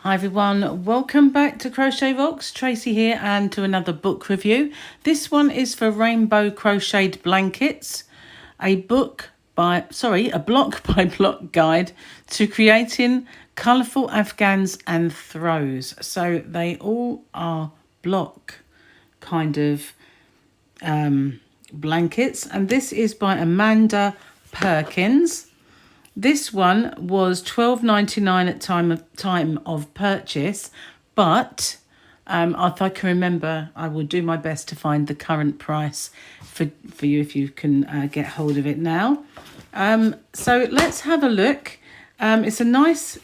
Hi everyone, welcome back to Crochet Rocks. Tracy here and to another book review. This one is for Rainbow Crocheted Blankets, a block by block guide to creating colourful afghans and throws. So they all are block kind of blankets, and this is by Amanda Perkins. This one was $12.99 at time of purchase, but if I can remember, I will do my best to find the current price for you if you can get hold of it now. So let's have a look. It's a nice,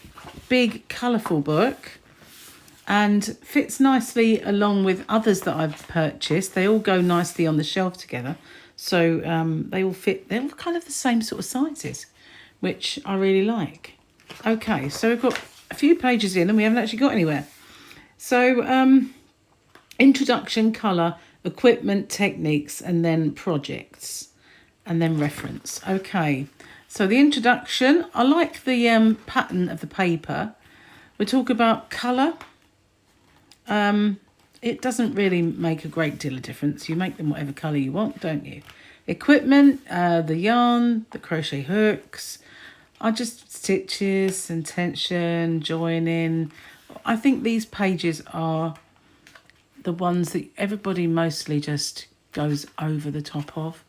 big, colourful book and fits nicely along with others that I've purchased. They all go nicely on the shelf together. So they all fit, they're all kind of the same sort of sizes, which I really like. Okay, so we've got a few pages in and we haven't actually got anywhere. So introduction, colour, equipment, techniques, and then projects, and then reference. Okay, so the introduction, I like the pattern of the paper. We talk about colour. It doesn't really make a great deal of difference. You make them whatever colour you want, don't you? Equipment, the yarn, the crochet hooks, are just stitches and tension, joining. I think these pages are the ones that everybody mostly just goes over the top of.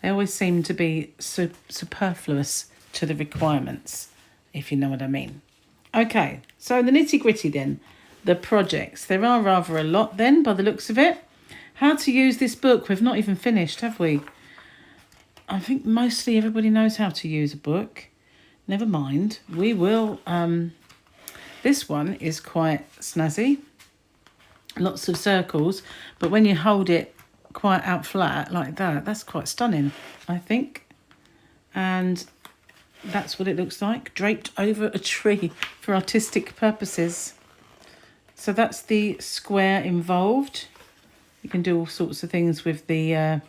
They always seem to be superfluous to the requirements, if you know what I mean. Okay, so the nitty-gritty then, the projects. There are rather a lot then, by the looks of it. How to use this book. We've not even finished, have we? I think mostly everybody knows how to use a book. Never mind. We will. This one is quite snazzy. Lots of circles. But when you hold it quite out flat like that, that's quite stunning, I think. And that's what it looks like. Draped over a tree for artistic purposes. So that's the square involved. You can do all sorts of things with the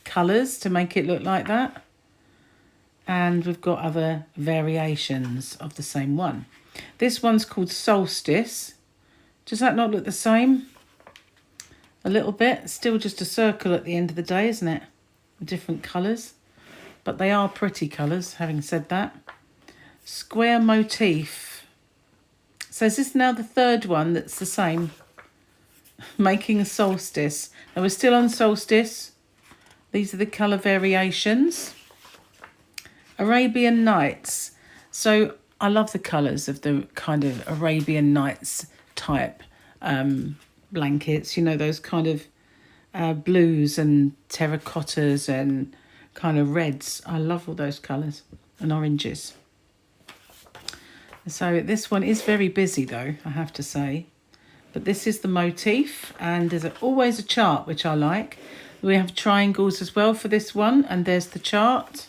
colours to make it look like that. And we've got other variations of the same one. This one's called Solstice. Does that not look the same? A little bit. Still just a circle at the end of the day, isn't it? Different colours. But they are pretty colours, having said that. Square motif. So is this now the third one that's the same? Making a solstice. Now we're still on solstice. These are the colour variations. Arabian Nights. So I love the colours of the kind of Arabian Nights type blankets. You know, those kind of blues and terracottas and kind of reds. I love all those colours and oranges. So this one is very busy though, I have to say. But this is the motif, and there's always a chart, which I like. We have triangles as well for this one, and there's the chart.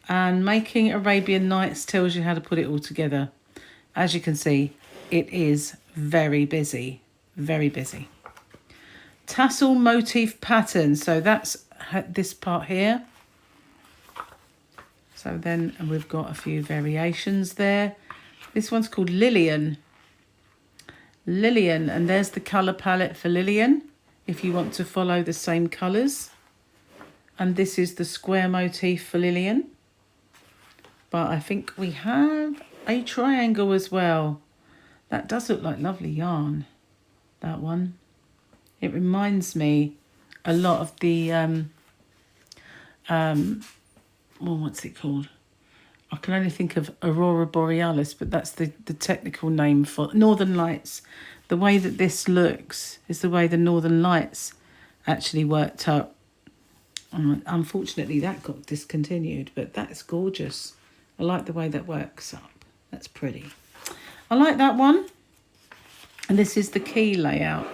And making Arabian Nights tells you how to put it all together. As you can see, it is very busy, very busy. Tassel motif pattern, so that's this part here. So then we've got a few variations there. This one's called Lillian. Lillian, and there's the colour palette for Lillian, if you want to follow the same colours. And this is the square motif for Lillian. But I think we have a triangle as well. That does look like lovely yarn, that one. It reminds me a lot of the, well, what's it called? I can only think of Aurora Borealis, but that's the technical name for Northern Lights. The way that this looks is the way the Northern Lights actually worked up. Unfortunately, that got discontinued, but that's gorgeous. I like the way that works up. That's pretty. I like that one. And this is the key layout.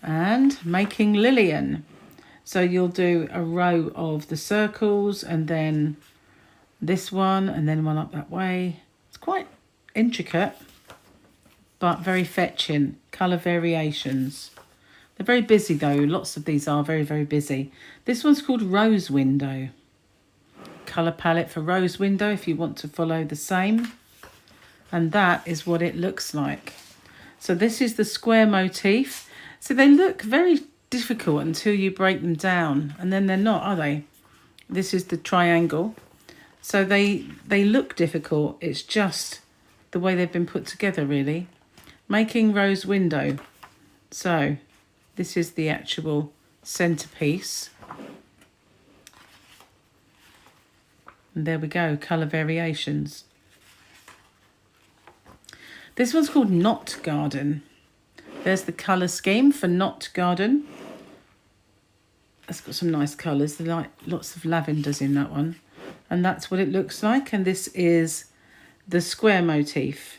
And making Lillian. So you'll do a row of the circles and then this one and then one up that way. It's quite intricate, but very fetching. Colour variations. They're very busy though. Lots of these are very, very busy. This one's called Rose Window. Colour palette for Rose Window if you want to follow the same. And that is what it looks like. So this is the square motif. So they look very difficult until you break them down, and then they're not, are they? This is the triangle. So they look difficult. It's just the way they've been put together, really. Making rose window. So this is the actual centerpiece. And there we go, colour variations. This one's called Knot Garden. There's the colour scheme for Knot Garden. It's got some nice colours. There's like lots of lavenders in that one. And that's what it looks like. And this is the square motif.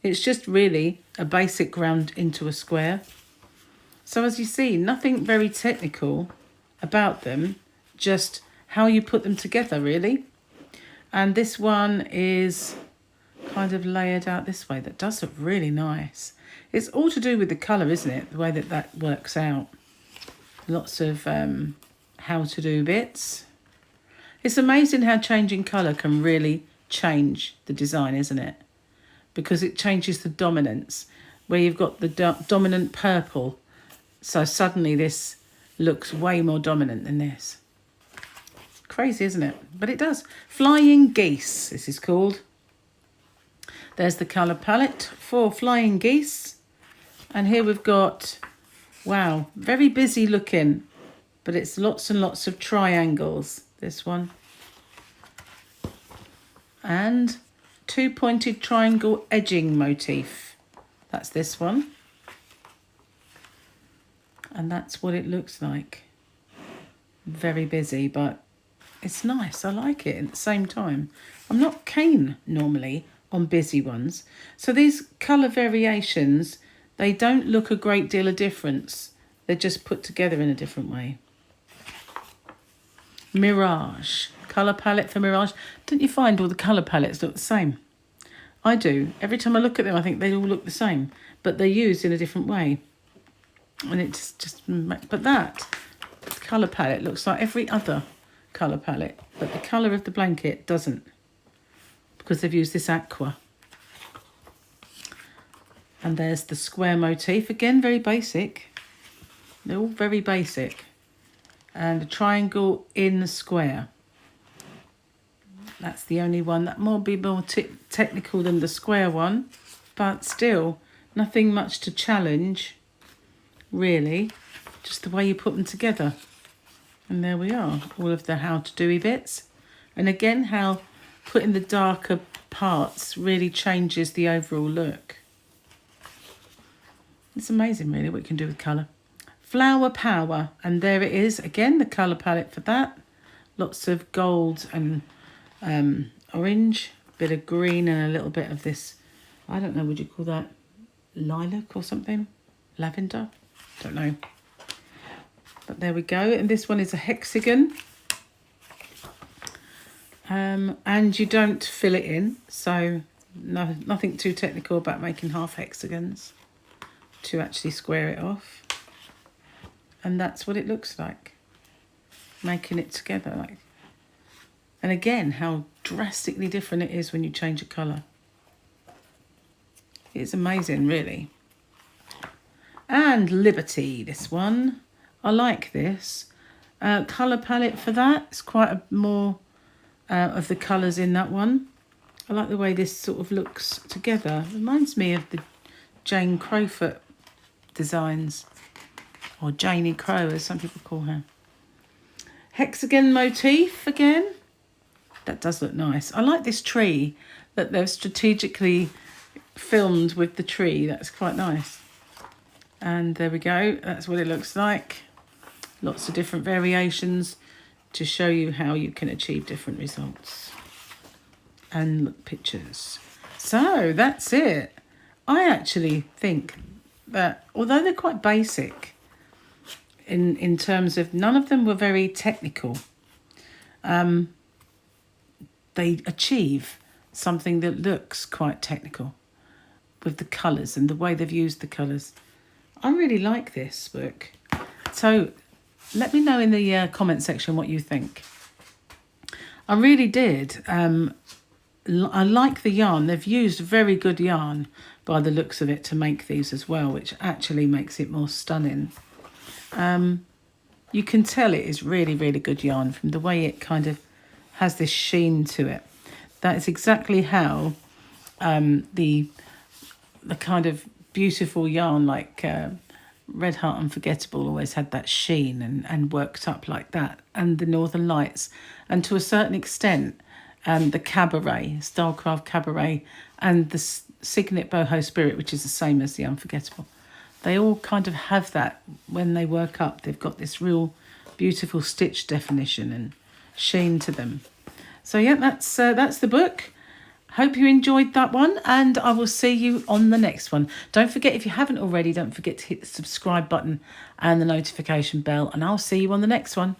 It's just really a basic round into a square. So as you see, nothing very technical about them, just how you put them together, really. And this one is kind of layered out this way. That does look really nice. It's all to do with the colour, isn't it? The way that that works out. Lots of how to do bits. It's amazing how changing colour can really change the design, isn't it? Because it changes the dominance. Where you've got the dominant purple. So suddenly this looks way more dominant than this. Crazy, isn't it? But it does. Flying Geese, this is called. There's the colour palette for Flying Geese. And here we've got, wow, very busy looking. But it's lots and lots of triangles, this one. And two-pointed triangle edging motif. That's this one. And that's what it looks like. Very busy, but it's nice. I like it at the same time. I'm not keen normally on busy ones. So these colour variations, they don't look a great deal of difference. They're just put together in a different way. Mirage. Colour palette for Mirage. Don't you find all the colour palettes look the same? I do. Every time I look at them, I think they all look the same. But they're used in a different way. And it's just... But that colour palette looks like every other colour palette. But the colour of the blanket doesn't. Because they've used this aqua. And there's the square motif. Again, very basic. They're all very basic. And a triangle in the square. That's the only one that might be more technical than the square one. But still, nothing much to challenge, really. Just the way you put them together. And there we are. All of the how-to-do-y bits. And again, how putting the darker parts really changes the overall look. It's amazing, really, what you can do with colour. Flower Power, and there it is again, the colour palette for that. Lots of gold and orange, bit of green and a little bit of this, I don't know, would you call that lilac or something? Lavender? Don't know. But there we go, and this one is a hexagon. And you don't fill it in, so nothing too technical about making half hexagons to actually square it off. And that's what it looks like, making it together. Like, and again, how drastically different it is when you change a colour. It's amazing, really. And Liberty, this one. I like this. Colour palette for that. It's quite a more of the colours in that one. I like the way this sort of looks together. Reminds me of the Jane Crowfoot designs. Or Janie Crow, as some people call her. Hexagon motif again. That does look nice. I like this tree that they've strategically filmed with the tree. That's quite nice. And there we go. That's what it looks like. Lots of different variations to show you how you can achieve different results. And look, pictures. So that's it. I actually think that although they're quite basic, in terms of none of them were very technical, they achieve something that looks quite technical with the colours and the way they've used the colours. I really like this book. So let me know in the comment section what you think. I really did I like the yarn. They've used very good yarn by the looks of it to make these as well, which actually makes it more stunning. You can tell it is really, really good yarn from the way it kind of has this sheen to it. That is exactly how the kind of beautiful yarn like Red Heart Unforgettable always had that sheen and worked up like that, and the Northern Lights, and to a certain extent the Cabaret, Stylecraft Cabaret, and the Signet Boho Spirit, which is the same as the Unforgettable. They all kind of have that when they work up. They've got this real beautiful stitch definition and sheen to them. So yeah, that's the book. Hope you enjoyed that one, and I will see you on the next one. Don't forget, if you haven't already, don't forget to hit the subscribe button and the notification bell, and I'll see you on the next one.